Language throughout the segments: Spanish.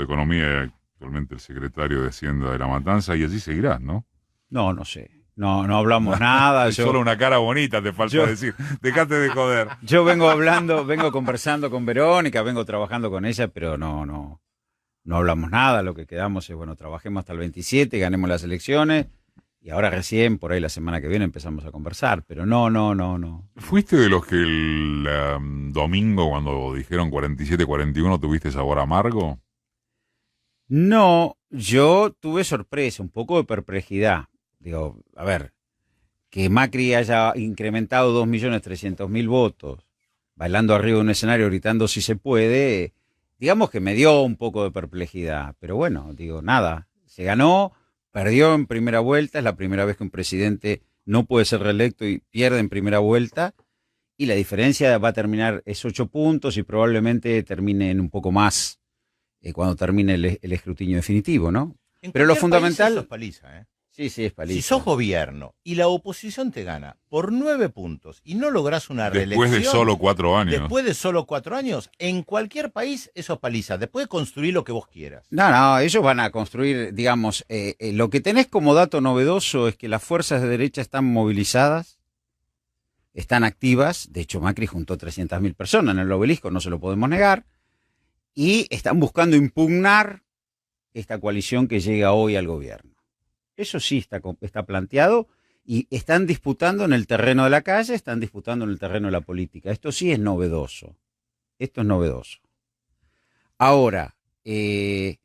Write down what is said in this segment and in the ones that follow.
de Economía, actualmente el secretario de Hacienda de La Matanza, y así seguirás, ¿no? No, no sé. No, no hablamos nada. Solo una cara bonita te falta yo, decir. Dejate de joder. yo vengo hablando, vengo conversando con Verónica, vengo trabajando con ella, pero no hablamos nada. Lo que quedamos es, bueno, trabajemos hasta el 27, ganemos las elecciones. Y ahora recién, por ahí la semana que viene, empezamos a conversar. Pero no. ¿Fuiste de los que el domingo, cuando dijeron 47-41, tuviste sabor amargo? No, yo tuve sorpresa, un poco de perplejidad. Digo, a ver, que Macri haya incrementado 2.300.000 votos, bailando arriba de un escenario, gritando si se puede, digamos que me dio un poco de perplejidad. Pero bueno, digo, nada, se ganó, perdió en primera vuelta, es la primera vez que un presidente no puede ser reelecto y pierde en primera vuelta, y la diferencia va a terminar, es 8 puntos y probablemente termine en un poco más cuando termine el escrutinio definitivo, ¿no? En Pero lo cualquier país eso fundamental... es paliza, ¿eh? Sí, sí, es Si paliza. sos gobierno y la oposición te gana por 9 puntos y no lográs una Después reelección, de solo 4 años. después de solo 4 años, en cualquier país eso es paliza. Después de construir lo que vos quieras. No, ellos van a construir, digamos, lo que tenés como dato novedoso es que las fuerzas de derecha están movilizadas, están activas. De hecho, Macri juntó 300.000 personas en el obelisco, no se lo podemos negar, y están buscando impugnar esta coalición que llega hoy al gobierno. Eso sí está planteado, y están disputando en el terreno de la calle, están disputando en el terreno de la política. Esto sí es novedoso. Esto es novedoso. Ahora, el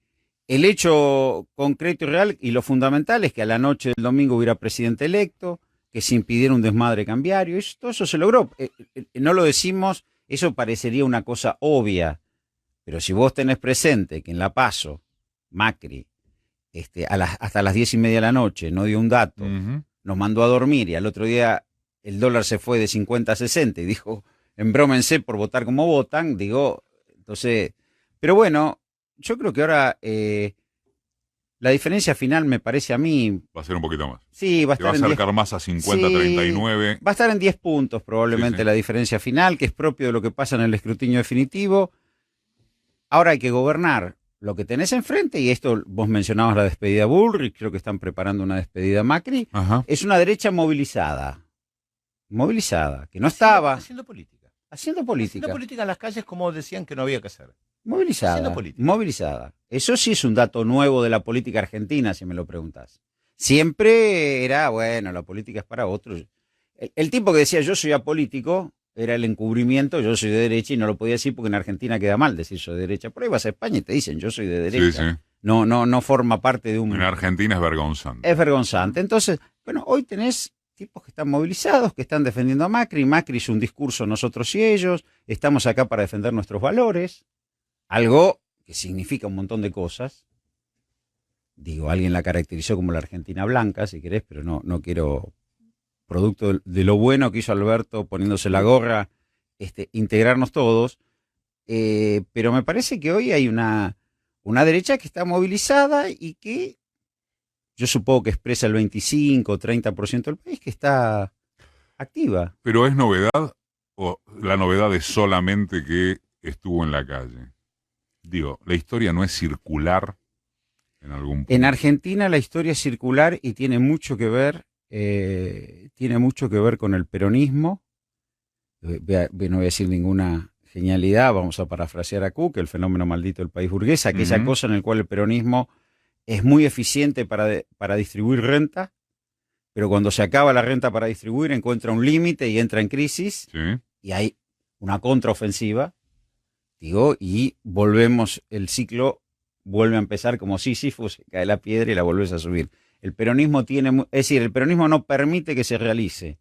hecho concreto y real y lo fundamental es que a la noche del domingo hubiera presidente electo, que se impidiera un desmadre cambiario. Todo eso se logró. No lo decimos, eso parecería una cosa obvia, pero si vos tenés presente que en La Paso, Macri, hasta las 10:30 de la noche no dio un dato, nos mandó a dormir y al otro día el dólar se fue de 50 a 60 y dijo, embrómense por votar como votan, digo, entonces, pero bueno, yo creo que ahora la diferencia final me parece a mí... Va a ser un poquito más. Sí, va a Te va estar a en 10, acercar más a 50-39. va a estar en 10 puntos probablemente, Sí. la diferencia final, que es propio de lo que pasa en el escrutinio definitivo. Ahora hay que gobernar lo que tenés enfrente, y esto vos mencionabas la despedida de Bullrich, creo que están preparando una despedida a Macri. Ajá. Es una derecha movilizada, que no estaba Haciendo política. haciendo política. Haciendo política en las calles como decían que no había que hacer. Movilizada. Eso sí es un dato nuevo de la política argentina, si me lo preguntas. Siempre era, bueno, la política es para otros. El tipo que decía yo soy apolítico era el encubrimiento, yo soy de derecha, y no lo podía decir porque en Argentina queda mal decir soy de derecha. Por ahí vas a España y te dicen yo soy de derecha. Sí. No forma parte de un... En Argentina es vergonzante. Es vergonzante. Entonces, bueno, hoy tenés tipos que están movilizados, que están defendiendo a Macri. Macri hizo un discurso nosotros y ellos. Estamos acá para defender nuestros valores. Algo que significa un montón de cosas. Digo, alguien la caracterizó como la Argentina blanca, si querés, pero no quiero, producto de lo bueno que hizo Alberto poniéndose la gorra, integrarnos todos. Pero me parece que hoy hay una derecha que está movilizada y que yo supongo que expresa el 25 o 30% del país, que está activa. ¿Pero es novedad o la novedad es solamente que estuvo en la calle? Digo, la historia no es circular en algún punto. En Argentina la historia es circular y tiene mucho que ver con el peronismo. No voy a decir ninguna genialidad, vamos a parafrasear a Cook, el fenómeno maldito del país burgués, aquella cosa en la cual el peronismo es muy eficiente para distribuir renta, pero cuando se acaba la renta para distribuir encuentra un límite y entra en crisis, Sí. y hay una contraofensiva, y el ciclo vuelve a empezar como Sísifo, se cae la piedra y la volvés a subir. El peronismo no permite que se realice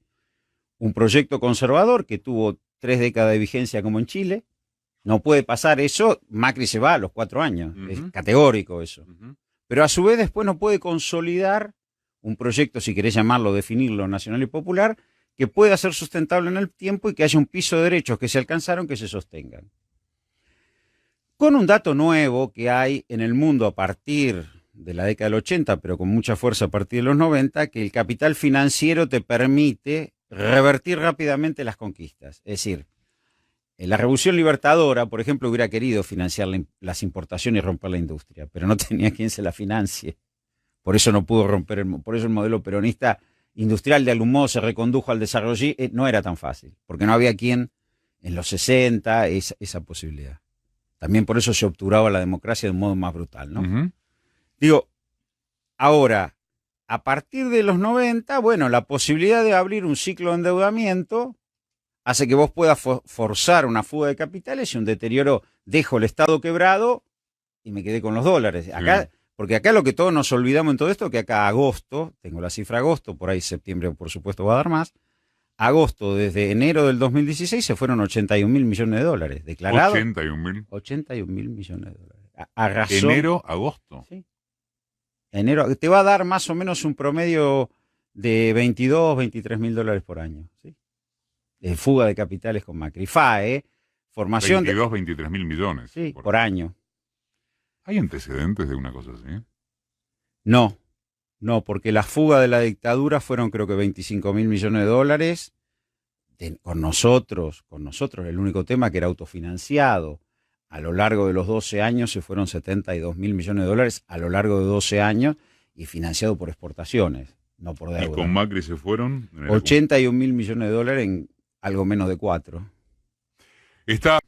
un proyecto conservador que tuvo 3 décadas de vigencia como en Chile. No puede pasar eso, Macri se va a los 4 años, es categórico eso. Pero a su vez después no puede consolidar un proyecto, si querés llamarlo, definirlo, nacional y popular, que pueda ser sustentable en el tiempo y que haya un piso de derechos que se alcanzaron que se sostengan. Con un dato nuevo que hay en el mundo a partir de la década del 80, pero con mucha fuerza a partir de los 90, que el capital financiero te permite revertir rápidamente las conquistas. Es decir, La Revolución Libertadora, por ejemplo, hubiera querido financiar las importaciones y romper la industria, pero no tenía quien se la financie. Por eso no pudo romper, por eso el modelo peronista industrial de algún modo se recondujo al desarrollo. No era tan fácil, porque no había quien en los 60 esa posibilidad. También por eso se obturaba la democracia de un modo más brutal, ¿no? Ujú. Digo, ahora, a partir de los 90, bueno, la posibilidad de abrir un ciclo de endeudamiento hace que vos puedas forzar una fuga de capitales y un deterioro. Dejo el Estado quebrado y me quedé con los dólares. Acá, porque acá lo que todos nos olvidamos en todo esto, que acá agosto, tengo la cifra agosto, por ahí septiembre por supuesto va a dar más, agosto, desde enero del 2016 se fueron 81.000 millones de dólares declarados. 81.000. 81.000 millones de dólares. A razón, Enero, agosto. sí. Enero, te va a dar más o menos un promedio de 22, 23.000 dólares por año, ¿sí? De fuga de capitales con Macri. FAE, formación 22, 23.000 millones. sí, por año. ¿Hay antecedentes de una cosa así? No, porque la fuga de la dictadura fueron creo que 25.000 millones de dólares con nosotros, el único tema que era autofinanciado. A lo largo de los 12 años se fueron 72.000 millones de dólares a lo largo de 12 años y financiado por exportaciones, no por Y deuda. con Macri se fueron. 81.000 millones de dólares en algo menos de 4. Está.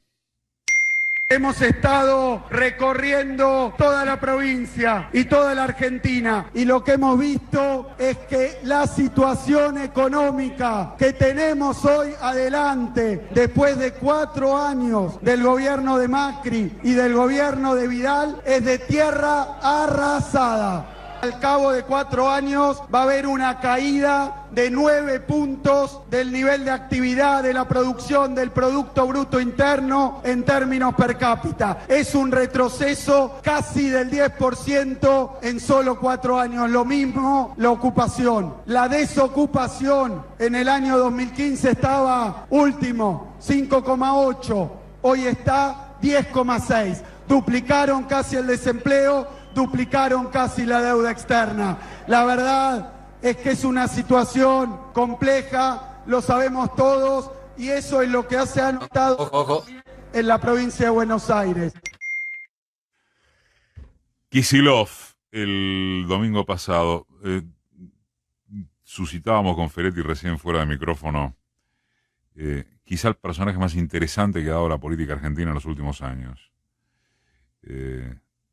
Hemos estado recorriendo toda la provincia y toda la Argentina y lo que hemos visto es que la situación económica que tenemos hoy adelante, después de 4 años del gobierno de Macri y del gobierno de Vidal, es de tierra arrasada. Al cabo de 4 años va a haber una caída de 9 puntos del nivel de actividad de la producción del Producto Bruto Interno en términos per cápita. Es un retroceso casi del 10% en solo 4 años. Lo mismo la ocupación. La desocupación en el año 2015 estaba último, 5,8. Hoy está 10,6. Duplicaron casi el desempleo, duplicaron casi la deuda externa. La verdad es que es una situación compleja, lo sabemos todos, y eso es lo que se ha notado en la provincia de Buenos Aires. Kicillof, el domingo pasado, suscitábamos con Ferretti recién fuera de micrófono, quizá el personaje más interesante que ha dado la política argentina en los últimos años.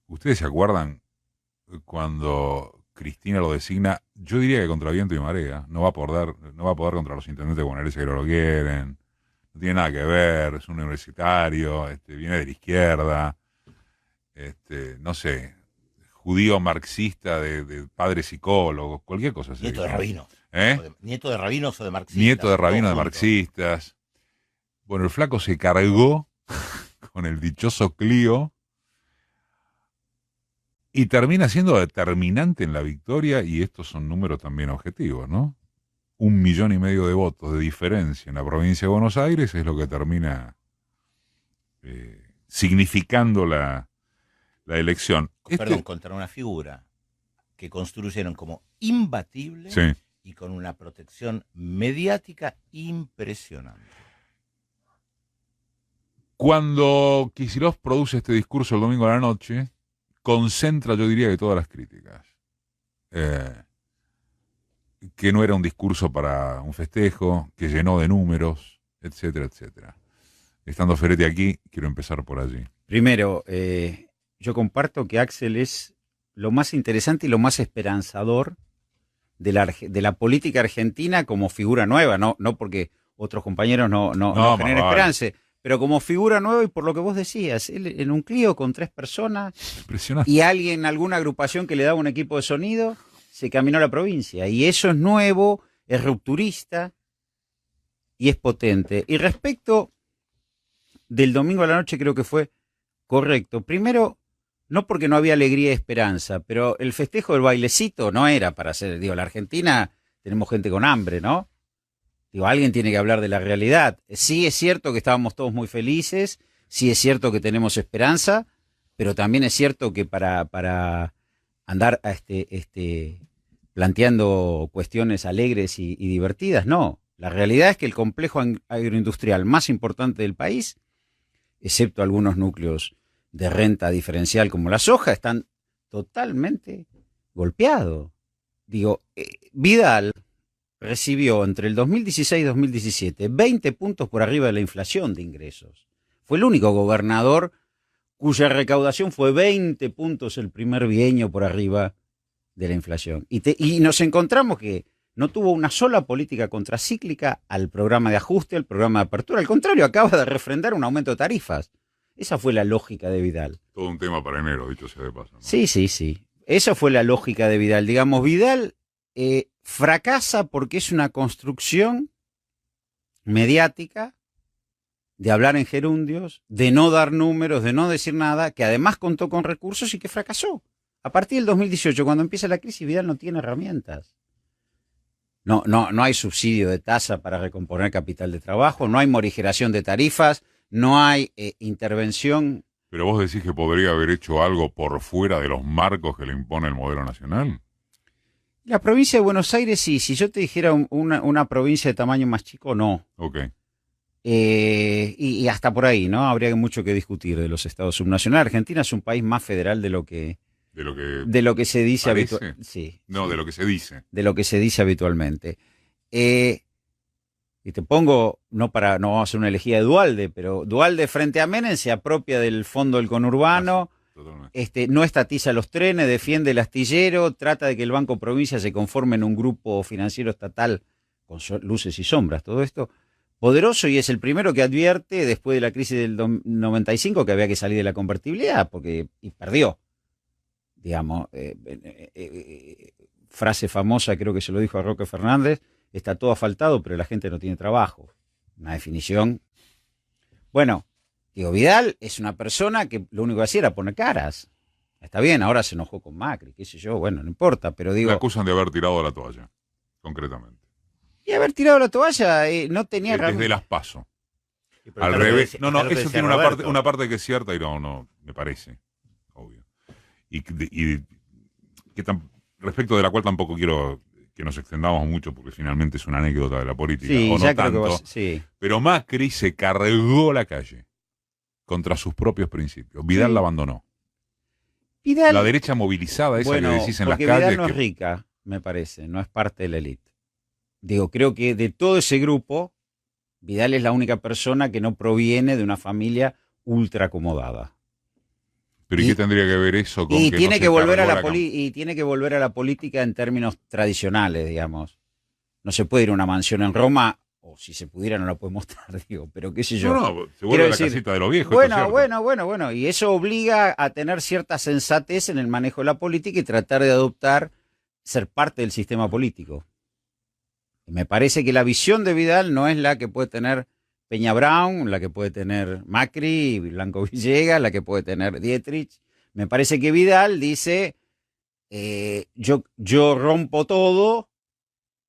¿Ustedes se acuerdan cuando Cristina lo designa? Yo diría que contra viento y marea. No va a poder contra los intendentes bonaerenses que no lo quieren. No tiene nada que ver. Es un universitario. Viene de la izquierda. No sé. Judío marxista de padre psicólogo. Cualquier cosa así. Nieto de rabinos. Nieto de rabinos o de marxistas. Nieto de rabinos de marxistas. Bueno, el flaco se cargó con el dichoso Clio. Y termina siendo determinante en la victoria, y estos son números también objetivos, ¿no? 1,5 millones de votos de diferencia en la provincia de Buenos Aires es lo que termina significando la elección. Perdón, contra una figura que construyeron como imbatible, Sí. Y con una protección mediática impresionante. Cuando Kicillof produce este discurso el domingo a la noche, concentra, yo diría, que todas las críticas. Que no era un discurso para un festejo, que llenó de números, etcétera, etcétera. Estando Ferretti aquí, quiero empezar por allí. Primero, yo comparto que Axel es lo más interesante y lo más esperanzador de la política argentina como figura nueva, no porque otros compañeros no generen esperanza. Pero como figura nueva y por lo que vos decías, él en un Clio con 3 personas Impresionante. y alguien, alguna agrupación que le daba un equipo de sonido, se caminó a la provincia. Y eso es nuevo, es rupturista y es potente. Y respecto del domingo a la noche creo que fue correcto. Primero, no porque no había alegría y esperanza, pero el festejo del bailecito no era para hacer, la Argentina tenemos gente con hambre, ¿no? Alguien tiene que hablar de la realidad. Sí es cierto que estábamos todos muy felices, sí es cierto que tenemos esperanza, pero también es cierto que para andar planteando cuestiones alegres y divertidas, no. La realidad es que el complejo agroindustrial más importante del país excepto algunos núcleos de renta diferencial como la soja, están totalmente golpeados. Digo, Vidal recibió entre el 2016 y 2017 20 puntos por arriba de la inflación de ingresos. Fue el único gobernador cuya recaudación fue 20 puntos el primer bienio por arriba de la inflación. Y nos encontramos que no tuvo una sola política contracíclica al programa de ajuste, al programa de apertura. Al contrario, acaba de refrendar un aumento de tarifas. Esa fue la lógica de Vidal. Todo un tema para enero, dicho sea de paso, ¿no? Sí. Esa fue la lógica de Vidal. Digamos, Vidal fracasa porque es una construcción mediática de hablar en gerundios, de no dar números, de no decir nada, que además contó con recursos y que fracasó. A partir del 2018, cuando empieza la crisis, Vidal no tiene herramientas. No hay subsidio de tasa para recomponer capital de trabajo, no hay morigeración de tarifas, no hay intervención. Pero vos decís que podría haber hecho algo por fuera de los marcos que le impone el modelo nacional. La provincia de Buenos Aires, sí. Si yo te dijera una provincia de tamaño más chico, no. Ok. Y hasta por ahí, ¿no? Habría mucho que discutir de los estados subnacionales. Argentina es un país más federal de lo que se dice habitualmente. Sí, no, sí. De lo que se dice. De lo que se dice habitualmente. Y te pongo, no vamos a hacer una elegía de Duhalde, pero Duhalde frente a Menem se apropia del fondo del conurbano, no estatiza los trenes, defiende el astillero, trata de que el Banco Provincia se conforme en un grupo financiero estatal con luces y sombras, todo esto poderoso, y es el primero que advierte después de la crisis del 95 que había que salir de la convertibilidad y perdió. Digamos, frase famosa, creo que se lo dijo a Roque Fernández: está todo asfaltado, pero la gente no tiene trabajo. Una definición. Bueno, digo, Vidal es una persona que lo único que hacía era poner caras. Está bien, ahora se enojó con Macri, qué sé yo, bueno, no importa, pero digo... Le acusan de haber tirado la toalla, concretamente. Y haber tirado la toalla, no tenía... Desde las PASO. Al revés. No, eso tiene una parte que es cierta y no, me parece, obvio. Y que respecto de la cual tampoco quiero que nos extendamos mucho porque finalmente es una anécdota de la política, sí, o no ya tanto, creo que sí. Pero Macri se cargó la calle contra sus propios principios. Vidal la abandonó. Vidal, la derecha movilizada, esa que decís en las porque calles. Vidal no es rica, me parece, no es parte de la élite. Digo, creo que de todo ese grupo, Vidal es la única persona que no proviene de una familia ultra acomodada. ¿Pero y qué tendría que ver eso con que tiene no que volver a la y tiene que volver a la política en términos tradicionales, digamos. No se puede ir a una mansión en Roma, o si se pudiera no la puede mostrar, digo, pero qué sé yo. No, se vuelve a la casita de los viejos. Bueno, y eso obliga a tener cierta sensatez en el manejo de la política y tratar de adoptar, ser parte del sistema político. Me parece que la visión de Vidal no es la que puede tener Peña Brown, la que puede tener Macri, Blanco Villegas, la que puede tener Dietrich. Me parece que Vidal dice, yo rompo todo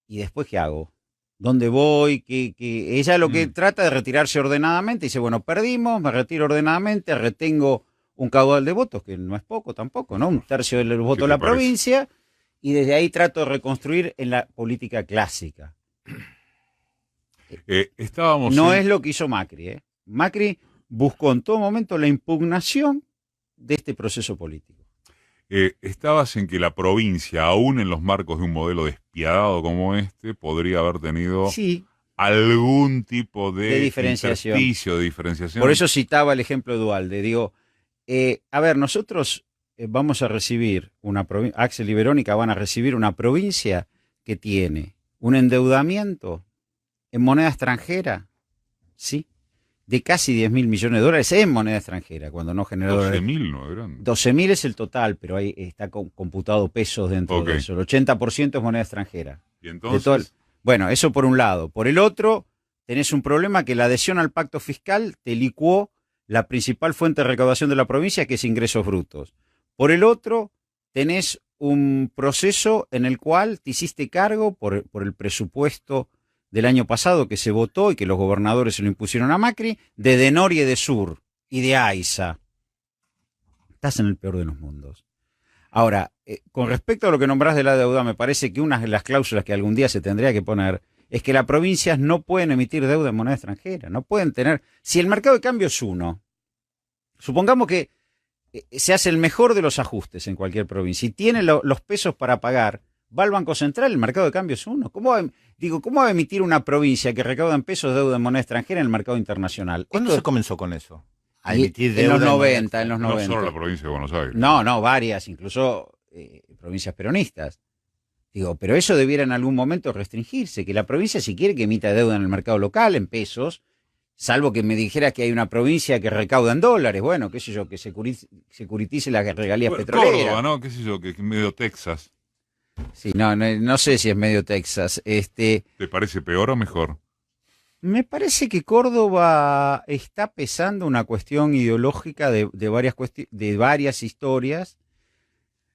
y después ¿qué hago? ¿Dónde voy? Ella lo que trata de retirarse ordenadamente, dice, bueno, perdimos, me retiro ordenadamente, retengo un caudal de votos, que no es poco tampoco, ¿no? Un tercio del voto de la provincia, y desde ahí trato de reconstruir en la política clásica. No es lo que hizo Macri. Macri buscó en todo momento la impugnación de este proceso político. Estabas en que la provincia, aún en los marcos de un modelo despiadado como este, podría haber tenido algún tipo de diferenciación. De diferenciación. Por eso citaba el ejemplo de Duhalde. Digo, a ver, nosotros vamos a recibir Axel y Verónica van a recibir una provincia que tiene un endeudamiento en moneda extranjera, ¿sí? De casi 10.000 millones de dólares en moneda extranjera, cuando no generó... 12.000 no eran. 12.000 es el total, pero ahí está computado pesos dentro de eso. El 80% es moneda extranjera. ¿Y entonces? Bueno, eso por un lado. Por el otro, tenés un problema que la adhesión al pacto fiscal te licuó la principal fuente de recaudación de la provincia, que es ingresos brutos. Por el otro, tenés un proceso en el cual te hiciste cargo por el presupuesto del año pasado que se votó y que los gobernadores se lo impusieron a Macri, de Denor y de Sur y de AISA. Estás en el peor de los mundos. Ahora, con respecto a lo que nombrás de la deuda, me parece que una de las cláusulas que algún día se tendría que poner es que las provincias no pueden emitir deuda en moneda extranjera, no pueden tener... Si el mercado de cambio es 1 Supongamos que se hace el mejor de los ajustes en cualquier provincia y tiene los pesos para pagar, va al Banco Central, el mercado de cambio es uno. ¿Cómo va a emitir una provincia que recauda en pesos deuda en moneda extranjera en el mercado internacional? ¿Cuándo se comenzó con eso? A Y emitir en deuda los en 90, en moneda- los No 90. solo la provincia de Buenos Aires. No, varias, incluso provincias peronistas. Digo, pero eso debiera en algún momento restringirse, que la provincia si quiere que emita deuda en el mercado local, en pesos, salvo que me dijeras que hay una provincia que recauda en dólares, bueno, qué sé yo, que securitice las regalías Bueno, petroleras. Córdoba, ¿no? ¿Qué sé yo? Que medio Texas. Sí, no sé si es medio Texas. ¿Te parece peor o mejor? Me parece que Córdoba está pesando una cuestión ideológica de varias historias.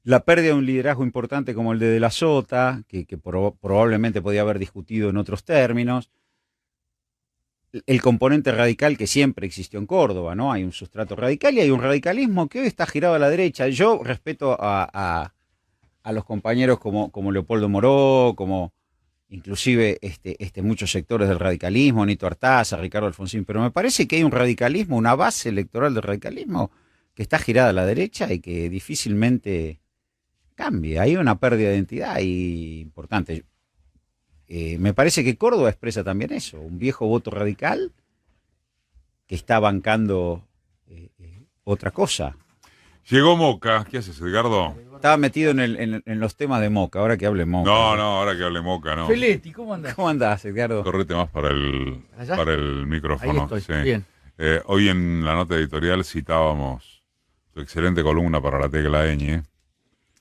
La pérdida de un liderazgo importante como el de la Sota, que probablemente podía haber discutido en otros términos. El componente radical que siempre existió en Córdoba, ¿no? Hay un sustrato radical y hay un radicalismo que hoy está girado a la derecha. Yo respeto a los compañeros como Leopoldo Moró, como inclusive muchos sectores del radicalismo, Nito Artaza, Ricardo Alfonsín, pero me parece que hay un radicalismo, una base electoral del radicalismo que está girada a la derecha y que difícilmente cambie. Hay una pérdida de identidad importante. Me parece que Córdoba expresa también eso, un viejo voto radical que está bancando otra cosa. Llegó Moca. ¿Qué haces, Edgardo? Estaba metido en los temas de Moca, ahora que hable Moca. No, ahora que hable Moca, no. Feletti, ¿cómo andás? ¿Cómo andás, Edgardo? Correte más para el ¿Allá? micrófono. Ahí estoy, sí. bien. Hoy en la nota editorial citábamos tu excelente columna para la tecla ñ.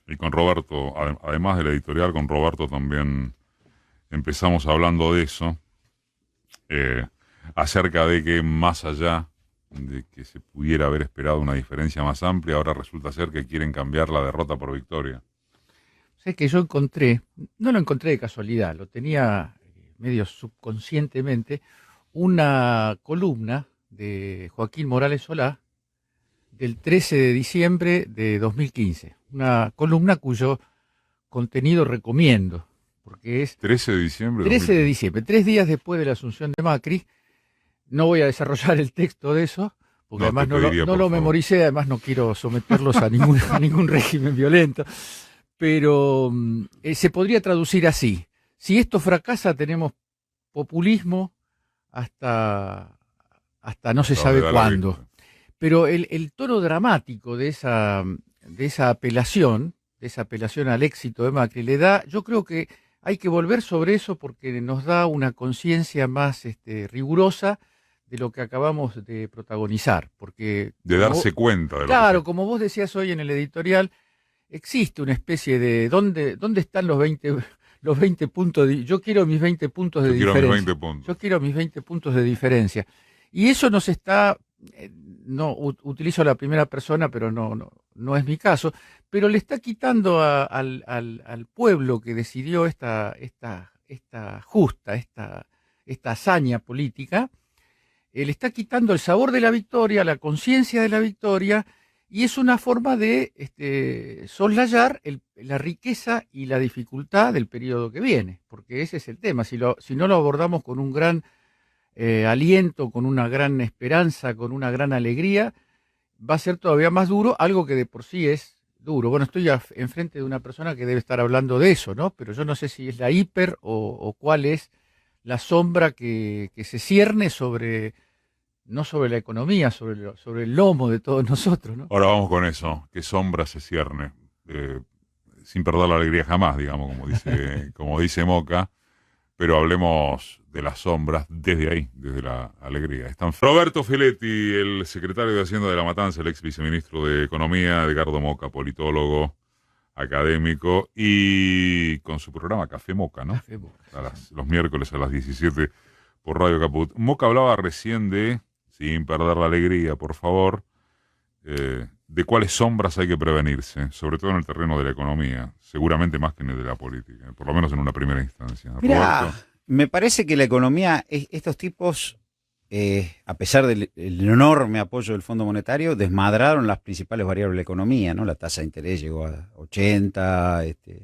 Y con Roberto, además del editorial, con Roberto también empezamos hablando de eso. Acerca de que más allá de que se pudiera haber esperado una diferencia más amplia, ahora resulta ser que quieren cambiar la derrota por victoria. Sé que yo no lo encontré de casualidad, lo tenía medio subconscientemente, una columna de Joaquín Morales Solá del 13 de diciembre de 2015. Una columna cuyo contenido recomiendo, porque es 13 de diciembre. 13 de diciembre, 3 días después de la asunción de Macri. No voy a desarrollar el texto de eso, porque No, además te pediría, no por lo favor. memoricé, además no quiero someterlos a ningún régimen violento. Pero se podría traducir así. Si esto fracasa, tenemos populismo hasta no se sabe cuándo. Pero el tono dramático de esa apelación al éxito de Macri, yo creo que hay que volver sobre eso porque nos da una conciencia más rigurosa de lo que acabamos de protagonizar. Porque, De darse cuenta de lo claro, que como vos decías hoy en el editorial, existe una especie de ¿dónde están los 20 puntos? Yo quiero mis 20 puntos de Yo quiero mis diferencia. 20 puntos. Yo quiero mis 20 puntos de diferencia. Y eso nos está, utilizo la primera persona, pero no es mi caso, pero le está quitando al pueblo que decidió esta hazaña política, le está quitando el sabor de la victoria, la conciencia de la victoria, y es una forma de soslayar la riqueza y la dificultad del periodo que viene, porque ese es el tema. Si no lo abordamos con un gran aliento, con una gran esperanza, con una gran alegría, va a ser todavía más duro, algo que de por sí es duro. Bueno, estoy enfrente de una persona que debe estar hablando de eso, ¿no? Pero yo no sé si es la hiper o cuál es la sombra que se cierne no sobre la economía, sobre el lomo de todos nosotros, ¿no? Ahora vamos con eso, que sombra se cierne, sin perder la alegría jamás, digamos, como dice Moca, pero hablemos de las sombras desde ahí, desde la alegría. Están Roberto Feletti, el secretario de Hacienda de La Matanza, el ex viceministro de Economía, Edgardo Moca, politólogo, académico, y con su programa Café Moca, ¿no? Café Moca. Los miércoles a las 17 por Radio Caput. Moca hablaba recién de, sin perder la alegría, por favor, de cuáles sombras hay que prevenirse, sobre todo en el terreno de la economía, seguramente más que en el de la política, por lo menos en una primera instancia. Mirá, Roberto. me parece que la economía, estos tipos, a pesar del enorme apoyo del Fondo Monetario, desmadraron las principales variables de la economía, ¿no? La tasa de interés llegó a 80,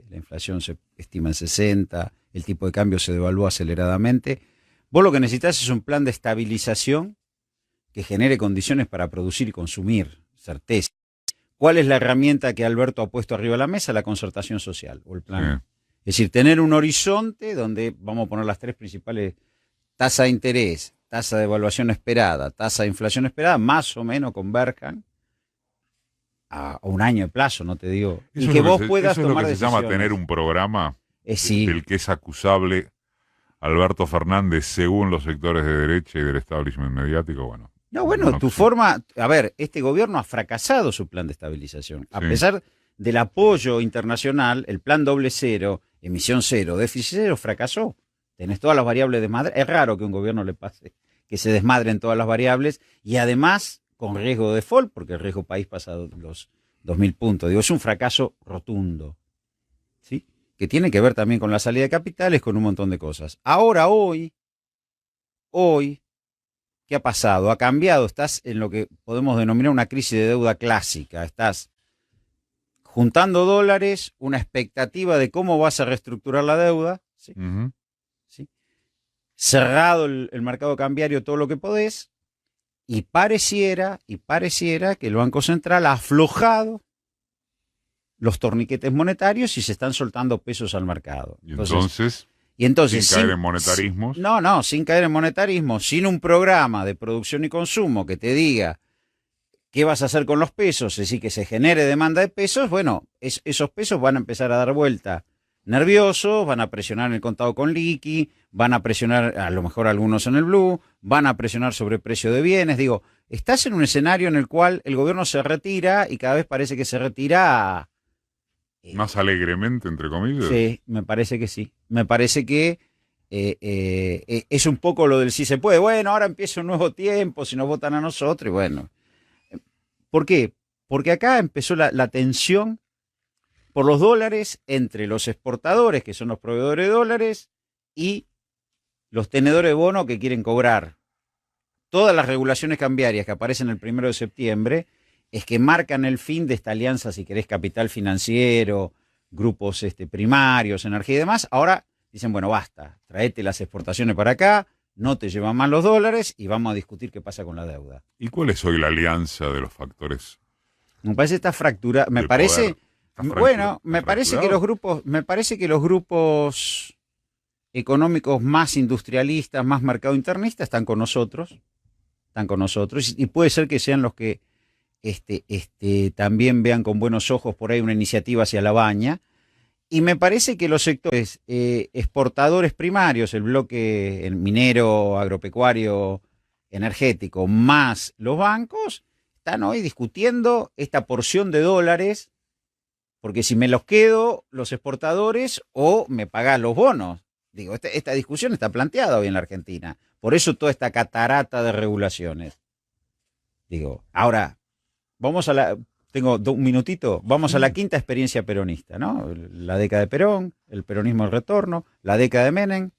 la inflación se estima en 60, el tipo de cambio se devaluó aceleradamente. Vos lo que necesitas es un plan de estabilización que genere condiciones para producir y consumir, certeza. ¿Cuál es la herramienta que Alberto ha puesto arriba de la mesa? La concertación social o el plan. Sí. Es decir, tener un horizonte donde vamos a poner las tres principales: tasa de interés, tasa de evaluación esperada, tasa de inflación esperada, más o menos converjan a un año de plazo, no te digo. Eso Y es que lo vos se- puedas eso es lo tomar que se decisiones. llama tener un programa Sí. del que es acusable Alberto Fernández según los sectores de derecha y del establishment mediático. Bueno, No, bueno, no, tu sí. forma, a ver, este gobierno ha fracasado su plan de estabilización. A Sí. pesar del apoyo internacional, el plan doble cero, emisión cero, déficit cero, fracasó. Tenés todas las variables desmadre. Es raro que a un gobierno le pase que se desmadren todas las variables y además con riesgo de default, porque el riesgo país pasa los 2.000 puntos. Digo, es un fracaso rotundo, ¿sí? Que tiene que ver también con la salida de capitales, con un montón de cosas. Ahora, hoy, ¿qué ha pasado? Ha cambiado. Estás en lo que podemos denominar una crisis de deuda clásica. Estás juntando dólares, una expectativa de cómo vas a reestructurar la deuda, ¿sí? Ujú. ¿Sí? Cerrado el mercado cambiario todo lo que podés, y pareciera que el Banco Central ha aflojado los torniquetes monetarios y se están soltando pesos al mercado. Y entonces, entonces, sin caer en monetarismos. No, sin caer en monetarismo, sin un programa de producción y consumo que te diga qué vas a hacer con los pesos, es decir, que se genere demanda de pesos, bueno, esos pesos van a empezar a dar vuelta nerviosos, van a presionar en el contado con liqui, van a presionar a lo mejor algunos en el blue, van a presionar sobre precio de bienes. Digo, estás en un escenario en el cual el gobierno se retira y cada vez parece que se retira Más alegremente, entre comillas. Sí, me parece que sí. Me parece que es un poco lo del sí se puede. Bueno, ahora empieza un nuevo tiempo, si nos votan a nosotros, y bueno. ¿Por qué? Porque acá empezó la tensión por los dólares entre los exportadores, que son los proveedores de dólares, y los tenedores de bono que quieren cobrar. Todas las regulaciones cambiarias que aparecen el 1 de septiembre es que marcan el fin de esta alianza, si querés, capital financiero, grupos primarios, energía y demás. Ahora dicen, bueno, basta, traete las exportaciones para acá, no te llevan más los dólares y vamos a discutir qué pasa con la deuda. ¿Y cuál es hoy la alianza de los factores? Me parece esta fractura, me del parece, poder? ¿Está bueno, fractura- me está parece que los grupos económicos más industrialistas, más mercado internista están con nosotros, y puede ser que sean los que también vean con buenos ojos por ahí una iniciativa hacia la baña. Y me parece que los sectores exportadores primarios, el bloque minero, agropecuario, energético, más los bancos, están hoy discutiendo esta porción de dólares, porque si me los quedo los exportadores o me pagás los bonos. Digo, esta discusión está planteada hoy en la Argentina. Por eso toda esta catarata de regulaciones. Digo, ahora, tengo un minutito, vamos a la quinta experiencia peronista, ¿no? La década de Perón, el peronismo del retorno, la década de Menem,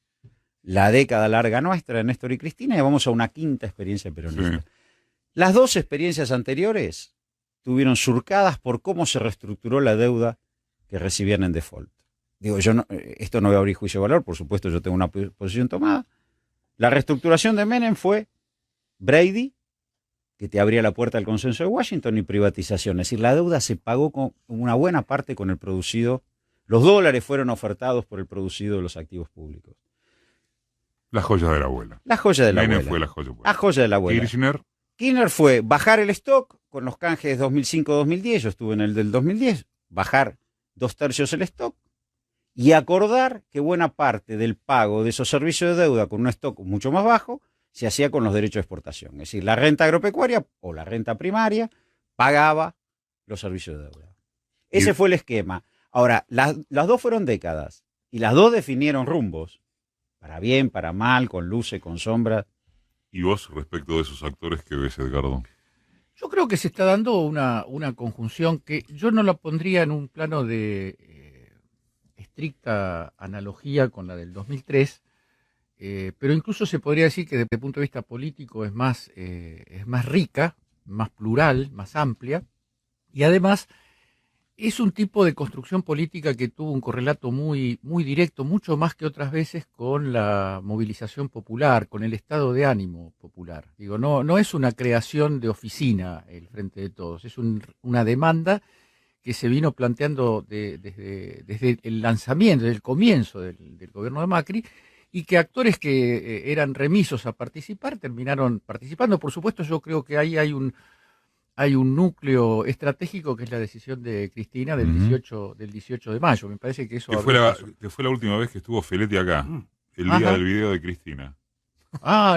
la década larga nuestra de Néstor y Cristina, y vamos a una quinta experiencia peronista. Sí. Las dos experiencias anteriores estuvieron surcadas por cómo se reestructuró la deuda que recibían en default. Digo, esto no voy a abrir juicio de valor, por supuesto yo tengo una posición tomada. La reestructuración de Menem fue Brady, que te abría la puerta al consenso de Washington, y privatización. Es decir, la deuda se pagó con una buena parte con el producido. Los dólares fueron ofertados por el producido de los activos públicos. La joya de la abuela. La joya de la Menem abuela. fue la joya. La joya de la abuela. Kirchner fue bajar el stock con los canjes 2005-2010. Yo estuve en el del 2010. Bajar 2/3 el stock y acordar que buena parte del pago de esos servicios de deuda con un stock mucho más bajo se hacía con los derechos de exportación. Es decir, la renta agropecuaria o la renta primaria pagaba los servicios de deuda. Ese fue el esquema. Ahora, las dos fueron décadas y las dos definieron rumbos. Para bien, para mal, con luces, con sombras. ¿Y vos, respecto de esos actores, qué ves, Edgardo? Yo creo que se está dando una conjunción que yo no la pondría en un plano de estricta analogía con la del 2003, pero incluso se podría decir que desde el punto de vista político es más rica, más plural, más amplia, y además Es un tipo de construcción política que tuvo un correlato muy, muy directo, mucho más que otras veces con la movilización popular, con el estado de ánimo popular. Digo, no es una creación de oficina el Frente de Todos, es una demanda que se vino planteando desde el lanzamiento, desde el comienzo del gobierno de Macri, y que actores que eran remisos a participar terminaron participando. Por supuesto, yo creo que ahí hay un núcleo estratégico que es la decisión de Cristina del 18 de mayo. Me parece que eso que fue la última vez que estuvo Feletti acá, el día Ajá. del video de Cristina.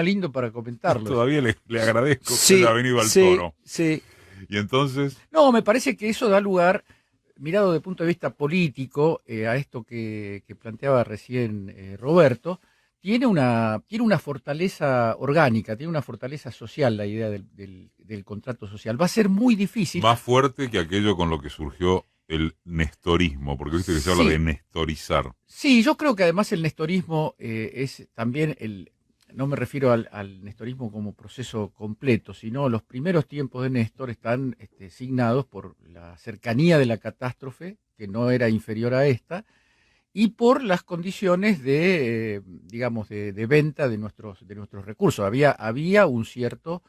Lindo para comentarlo. Todavía le agradezco Sí, que haya venido al sí, toro. sí. Y entonces, No, me parece que eso da lugar, mirado desde el punto de vista político, a esto que planteaba recién Roberto, tiene una fortaleza orgánica, tiene una fortaleza social la idea del contrato social. Va a ser muy difícil. más fuerte que aquello con lo que surgió el nestorismo, porque viste que se habla Sí. de nestorizar. Sí, yo creo que además el nestorismo es también no me refiero al nestorismo como proceso completo, sino los primeros tiempos de Néstor están signados por la cercanía de la catástrofe, que no era inferior a esta, y por las condiciones digamos, de venta de nuestros recursos. Había un cierto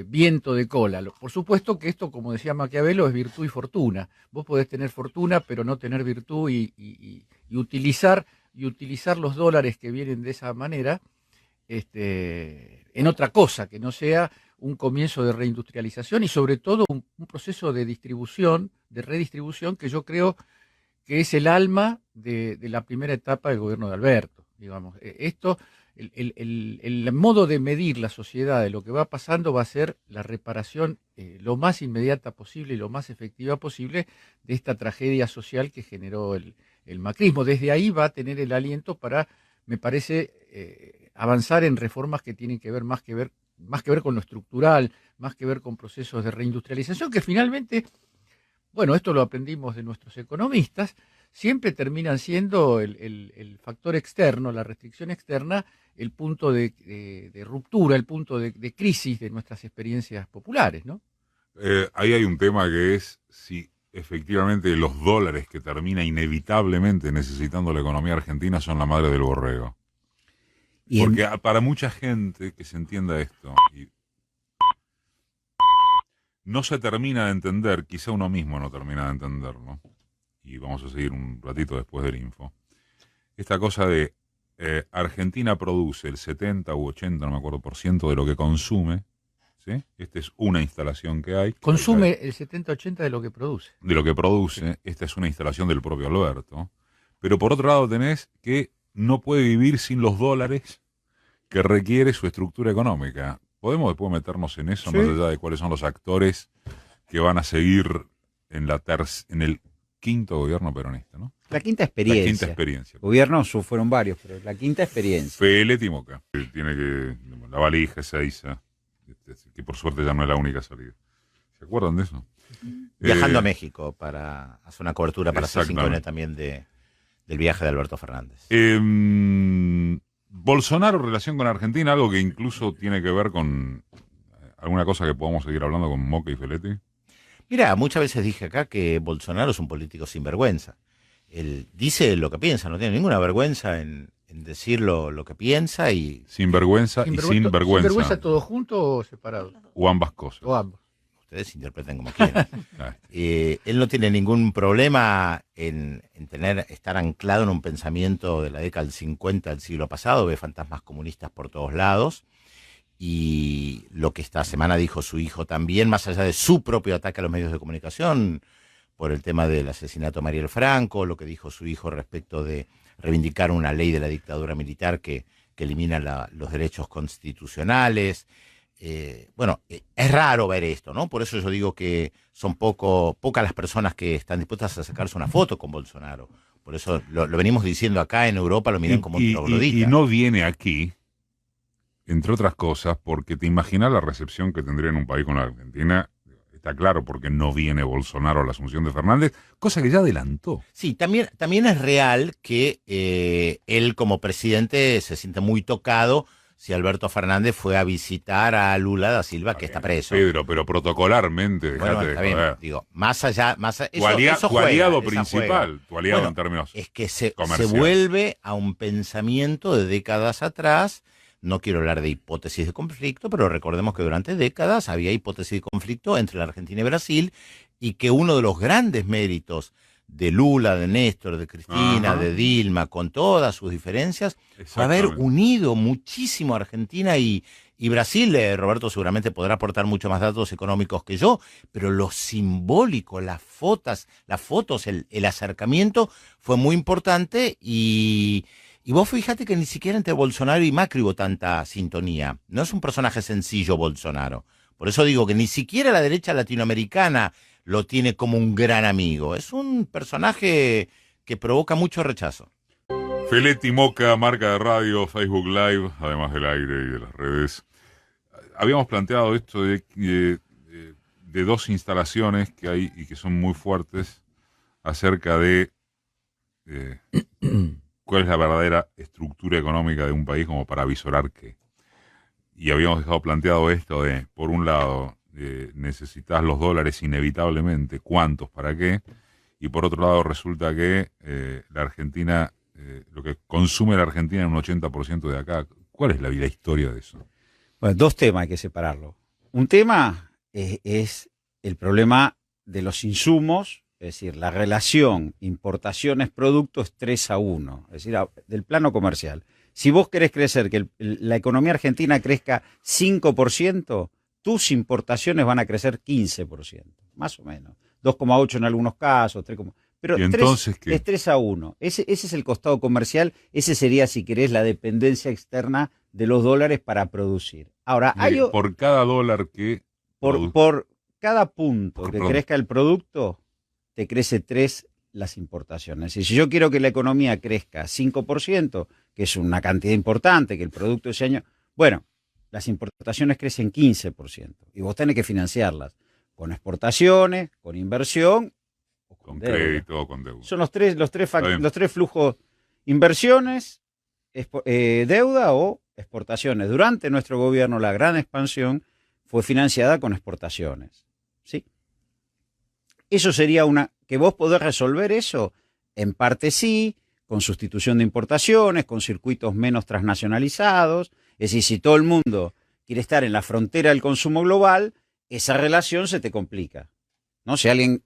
viento de cola. Por supuesto que esto, como decía Maquiavelo, es virtud y fortuna. Vos podés tener fortuna, pero no tener virtud y utilizar los dólares que vienen de esa manera en otra cosa, que no sea un comienzo de reindustrialización y sobre todo un proceso de distribución, de redistribución, que yo creo que es el alma de la primera etapa del gobierno de Alberto. Digamos, el modo de medir la sociedad de lo que va pasando va a ser la reparación lo más inmediata posible y lo más efectiva posible de esta tragedia social que generó el macrismo. Desde ahí va a tener el aliento para, me parece, avanzar en reformas que tienen que ver más que ver con lo estructural, más que ver con procesos de reindustrialización, que finalmente, bueno, esto lo aprendimos de nuestros economistas, siempre terminan siendo el factor externo, la restricción externa, el punto de ruptura, el punto de crisis de nuestras experiencias populares, ¿no? Ahí hay un tema que es si efectivamente los dólares que termina inevitablemente necesitando la economía argentina son la madre del borrego. Y Porque para mucha gente que se entienda esto, no se termina de entender, quizá uno mismo no termina de entenderlo, y vamos a seguir un ratito después del info, esta cosa de Argentina produce el 70 u 80, no me acuerdo, por ciento de lo que consume, ¿sí? Esta es una instalación que hay. Consume el 70-80 de lo que produce. De lo que produce, esta es una instalación del propio Alberto, pero por otro lado tenés que no puede vivir sin los dólares que requiere su estructura económica. Podemos después meternos en eso, Sí. más allá de cuáles son los actores que van a seguir en el quinto gobierno peronista, ¿no? la quinta La experiencia. quinta experiencia. Gobiernos fueron varios, pero la quinta experiencia. Feletti Moca, que tiene que la valija Ezeiza, que por suerte ya no es la única salida. ¿Se acuerdan de eso? Viajando Eh, a México para hacer una cobertura para hacer 5 años también del viaje de Alberto Fernández. Bolsonaro, relación con Argentina, algo que incluso tiene que ver con alguna cosa que podamos seguir hablando con Moca y Feletti. Mira, muchas veces dije acá que Bolsonaro es un político sin vergüenza. Él dice lo que piensa, no tiene ninguna vergüenza en decir lo que piensa y Sin vergüenza y sin vergüenza. ¿Sin vergüenza todo junto o separado? O ambas cosas. O ambos. ustedes interpreten como quieran. Ah, Él no tiene ningún problema en estar anclado en un pensamiento de la década del 50 del siglo pasado, ve fantasmas comunistas por todos lados, y lo que esta semana dijo su hijo también, más allá de su propio ataque a los medios de comunicación, por el tema del asesinato de Mariel Franco, lo que dijo su hijo respecto de reivindicar una ley de la dictadura militar que elimina los derechos constitucionales. Bueno, es raro ver esto, ¿no? Por eso yo digo que son pocas las personas que están dispuestas a sacarse una foto con Bolsonaro. Por eso lo venimos diciendo acá en Europa, lo miran como un troglodita. y no viene aquí, entre otras cosas, porque te imaginas la recepción que tendría en un país con la Argentina. Está claro porque no viene Bolsonaro a la asunción de Fernández, cosa que ya adelantó. Sí, también es real que él como presidente se siente muy tocado si Alberto Fernández fue a visitar a Lula da Silva, que está preso. Pedro, pero protocolarmente, Bueno, dejate está de bien, joder. digo, más allá, Tu juega, aliado esa principal, juega. tu aliado Bueno, en términos es que se comerciales. vuelve a un pensamiento de décadas atrás. No quiero hablar de hipótesis de conflicto, pero recordemos que durante décadas había hipótesis de conflicto entre la Argentina y Brasil, y que uno de los grandes méritos de Lula, de Néstor, de Cristina, Ajá. de Dilma, con todas sus diferencias, fue haber Exactamente. unido muchísimo a Argentina y Brasil. Roberto seguramente podrá aportar mucho más datos económicos que yo, pero lo simbólico, las fotos, el acercamiento fue muy importante. Y vos fíjate que ni siquiera entre Bolsonaro y Macri hubo tanta sintonía. No es un personaje sencillo Bolsonaro. Por eso digo que ni siquiera la derecha latinoamericana lo tiene como un gran amigo. Es un personaje que provoca mucho rechazo. Feletti Moca, marca de radio, Facebook Live, además del aire y de las redes. Habíamos planteado esto de dos instalaciones que hay y que son muy fuertes acerca de cuál es la verdadera estructura económica de un país como para visorar qué. Y habíamos dejado planteado esto de, por un lado, necesitas los dólares inevitablemente, ¿cuántos? ¿Para qué? Y por otro lado resulta que la Argentina, lo que consume la Argentina en un 80% de acá. ¿Cuál es la historia de eso? Bueno, dos temas hay que separarlo. Un tema es el problema de los insumos, es decir, la relación importaciones-producto es 3-1, es decir, del plano comercial. Si vos querés crecer, que la economía argentina crezca 5%, tus importaciones van a crecer 15%, más o menos. 2,8 en algunos casos, 3, pero ¿Y entonces qué? es 3-1. Ese es el costado comercial, ese sería, si querés, la dependencia externa de los dólares para producir. Ahora, Por cada dólar que... por cada punto que Perdón. crezca el producto, te crece 3 las importaciones. Y si yo quiero que la economía crezca 5%, que es una cantidad importante, que el producto ese año... Bueno, las importaciones crecen 15%. Y vos tenés que financiarlas con exportaciones, con inversión o Con deuda. crédito o con deuda. Son los tres bien. flujos: inversiones, deuda o exportaciones. Durante nuestro gobierno, la gran expansión fue financiada con exportaciones. ¿Sí? Eso sería que vos podés resolver eso. En parte sí, con sustitución de importaciones, con circuitos menos transnacionalizados. Es decir, si todo el mundo quiere estar en la frontera del consumo global, esa relación se te complica, ¿no? Si alguien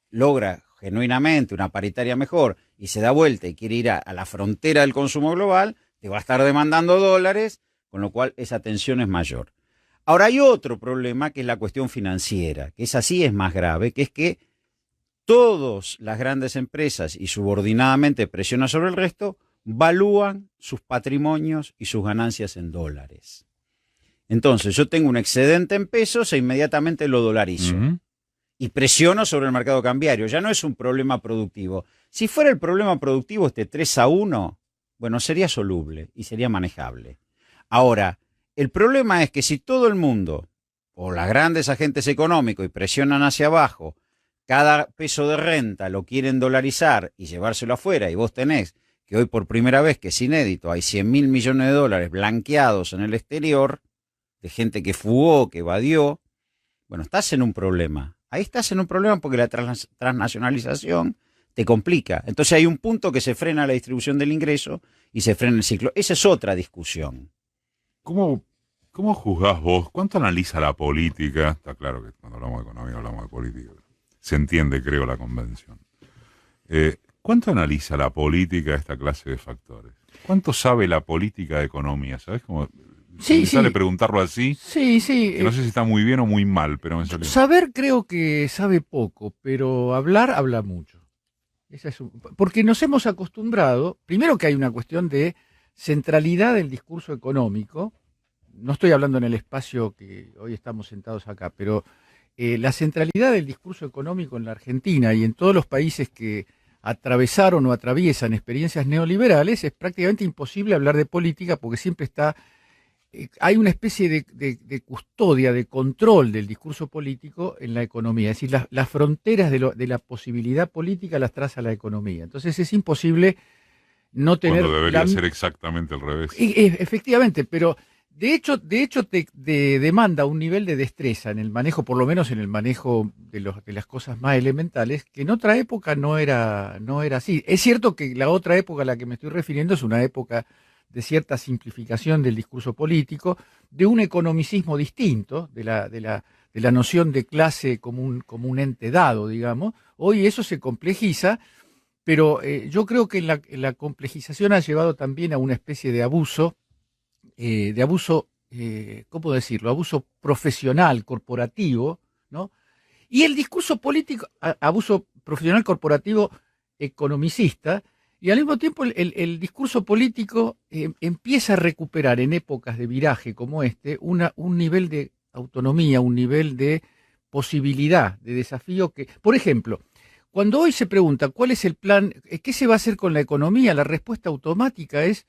logra genuinamente una paritaria mejor y se da vuelta y quiere ir a la frontera del consumo global, te va a estar demandando dólares, con lo cual esa tensión es mayor. Ahora hay otro problema, que es la cuestión financiera, que esa sí es más grave, que es que todas las grandes empresas, y subordinadamente presionan sobre el resto, valúan sus patrimonios y sus ganancias en dólares. Entonces yo tengo un excedente en pesos e inmediatamente lo dolarizo. Ujú. Y presiono sobre el mercado cambiario. Ya no es un problema productivo. Si fuera el problema productivo este 3-1, bueno, sería soluble y sería manejable. Ahora, el problema es que si todo el mundo, o los grandes agentes económicos, y presionan hacia abajo, cada peso de renta lo quieren dolarizar y llevárselo afuera, y vos tenés que hoy por primera vez, que es inédito, hay 100.000 millones de dólares blanqueados en el exterior, de gente que fugó, que evadió, bueno, estás en un problema. Ahí estás en un problema porque la transnacionalización te complica. Entonces hay un punto que se frena la distribución del ingreso y se frena el ciclo. Esa es otra discusión. ¿Cómo juzgás vos? ¿Cuánto analiza la política? Está claro que cuando hablamos de economía hablamos de política. Se entiende, creo, la convención. ¿Cuánto analiza la política esta clase de factores? ¿Cuánto sabe la política de economía? ¿Sabes cómo? Sí, me sale sí. preguntarlo así. Sí, sí. Que no sé si está muy bien o muy mal, pero me salió. Saber creo que sabe poco, pero habla mucho. Porque nos hemos acostumbrado, primero que hay una cuestión de centralidad del discurso económico. No estoy hablando en el espacio que hoy estamos sentados acá, pero la centralidad del discurso económico en la Argentina y en todos los países que atravesaron o atraviesan experiencias neoliberales, es prácticamente imposible hablar de política porque siempre está... hay una especie de custodia, de control del discurso político en la economía. Es decir, las fronteras de la posibilidad política las traza la economía. Entonces es imposible no tener... Cuando debería ser exactamente al revés. Efectivamente, pero De hecho te demanda un nivel de destreza en el manejo, por lo menos en el manejo de las cosas más elementales, que en otra época no era así. Es cierto que la otra época a la que me estoy refiriendo es una época de cierta simplificación del discurso político, de un economicismo distinto, de la noción de clase como un ente dado, digamos. Hoy eso se complejiza, pero yo creo que la complejización ha llevado también a una especie de abuso, ¿cómo decirlo? Abuso profesional, corporativo, ¿no? Y el discurso político, abuso profesional, corporativo, economicista, y al mismo tiempo el discurso político empieza a recuperar en épocas de viraje como un nivel de autonomía, un nivel de posibilidad, de desafío que, por ejemplo, cuando hoy se pregunta cuál es el plan, qué se va a hacer con la economía, la respuesta automática es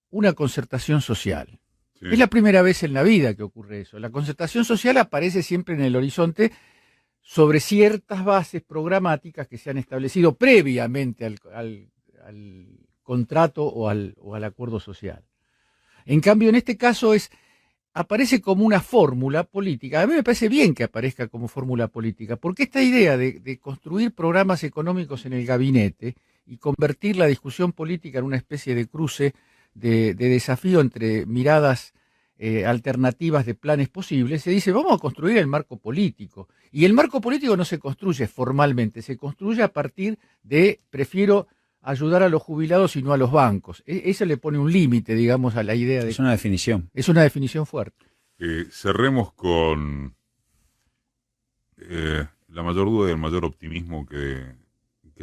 una concertación social. Sí. Es la primera vez en la vida que ocurre eso. La concertación social aparece siempre en el horizonte sobre ciertas bases programáticas que se han establecido previamente al contrato o al acuerdo social. En cambio, en este caso aparece como una fórmula política. A mí me parece bien que aparezca como fórmula política, porque esta idea de construir programas económicos en el gabinete y convertir la discusión política en una especie de cruce de desafío entre miradas alternativas de planes posibles, se dice, vamos a construir el marco político. Y el marco político no se construye formalmente, se construye a partir de, prefiero ayudar a los jubilados y no a los bancos. Eso le pone un límite, digamos, a la idea de... Es una definición. Es una definición fuerte. Cerremos con la mayor duda y el mayor optimismo que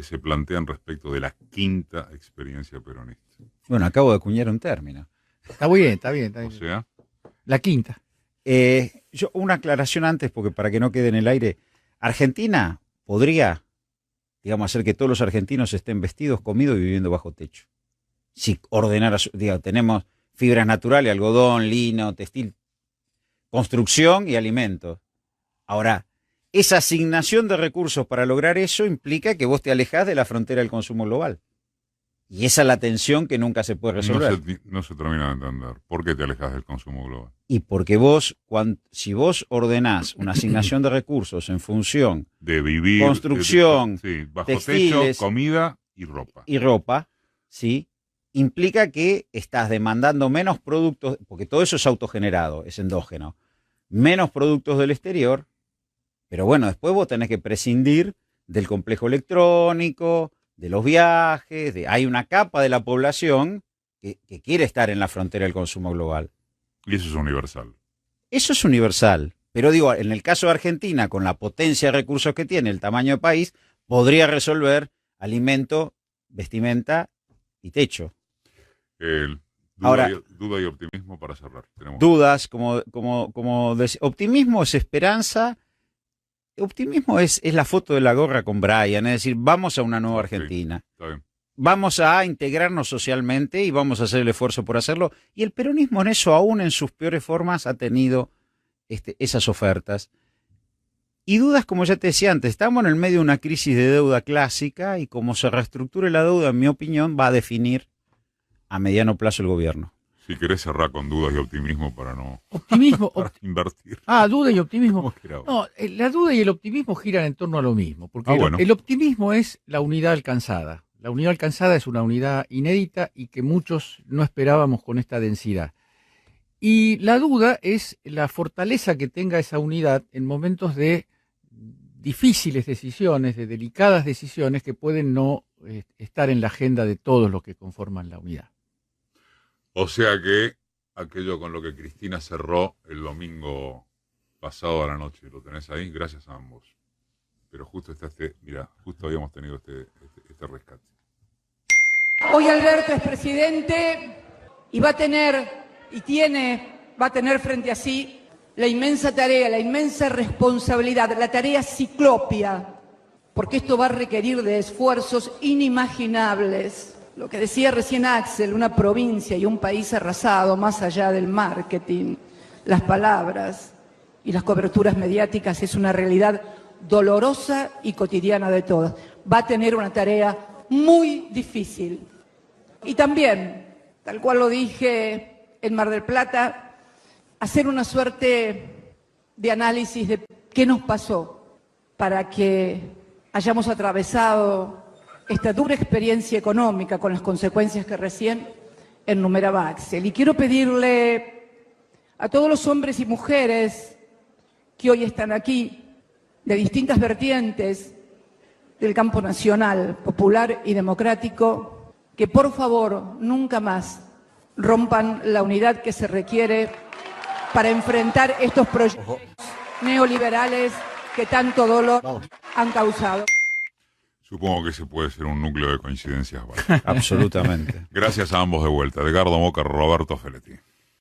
se plantean respecto de la quinta experiencia peronista. Bueno, acabo de acuñar un término. Está bien. O sea, La quinta. Yo una aclaración antes, porque para que no quede en el aire. Argentina podría, digamos, hacer que todos los argentinos estén vestidos, comidos y viviendo bajo techo. Si ordenara, tenemos fibras naturales, algodón, lino, textil, construcción y alimentos. Ahora, esa asignación de recursos para lograr eso implica que vos te alejás de la frontera del consumo global. Y esa es la tensión que nunca se puede resolver. no se termina de entender. ¿Por qué te alejas del consumo global? Y porque si vos ordenás una asignación de recursos en función De vivir. construcción, Sí, bajo textiles, techo, comida y ropa. y ropa, ¿sí? Implica que estás demandando menos productos, porque todo eso es autogenerado, es endógeno, menos productos del exterior, pero bueno, después vos tenés que prescindir del complejo electrónico, de los viajes, hay una capa de la población que quiere estar en la frontera del consumo global. Y eso es universal. Eso es universal, pero digo, en el caso de Argentina, con la potencia de recursos que tiene, el tamaño de país, podría resolver alimento, vestimenta y techo. Ahora, Duda y optimismo para cerrar. Tenemos dudas, optimismo es esperanza. Optimismo es la foto de la gorra con Brian, es decir, vamos a una nueva Argentina. Está bien. Vamos a integrarnos socialmente y vamos a hacer el esfuerzo por hacerlo. Y el peronismo en eso, aún en sus peores formas, ha tenido esas ofertas. Y dudas, como ya te decía antes, estamos en el medio de una crisis de deuda clásica y como se reestructure la deuda, en mi opinión, va a definir a mediano plazo el gobierno. Si querés cerrar con dudas y optimismo para no Optimismo. para invertir. Duda y optimismo. ¿Cómo era? No, la duda y el optimismo giran en torno a lo mismo, porque bueno. el optimismo es la unidad alcanzada. La unidad alcanzada es una unidad inédita y que muchos no esperábamos con esta densidad. Y la duda es la fortaleza que tenga esa unidad en momentos de difíciles decisiones, de delicadas decisiones que pueden no estar en la agenda de todos los que conforman la unidad. O sea que aquello con lo que Cristina cerró el domingo pasado a la noche, lo tenés ahí, gracias a ambos. Pero justo justo habíamos tenido este rescate. Hoy Alberto es presidente y va a tener frente a sí la inmensa tarea, la inmensa responsabilidad, la tarea ciclopia, porque esto va a requerir de esfuerzos inimaginables. Lo que decía recién Axel, una provincia y un país arrasado, más allá del marketing, las palabras y las coberturas mediáticas, es una realidad dolorosa y cotidiana de todas. Va a tener una tarea muy difícil. Y también, tal cual lo dije en Mar del Plata, hacer una suerte de análisis de qué nos pasó para que hayamos atravesado esta dura experiencia económica con las consecuencias que recién enumeraba Axel. Y quiero pedirle a todos los hombres y mujeres que hoy están aquí, de distintas vertientes del campo nacional, popular y democrático, que por favor nunca más rompan la unidad que se requiere para enfrentar estos proyectos neoliberales que tanto dolor han causado. Supongo que ese puede ser un núcleo de coincidencias. Vale. Absolutamente. Gracias a ambos de vuelta. Edgardo Moca, Roberto Feletti.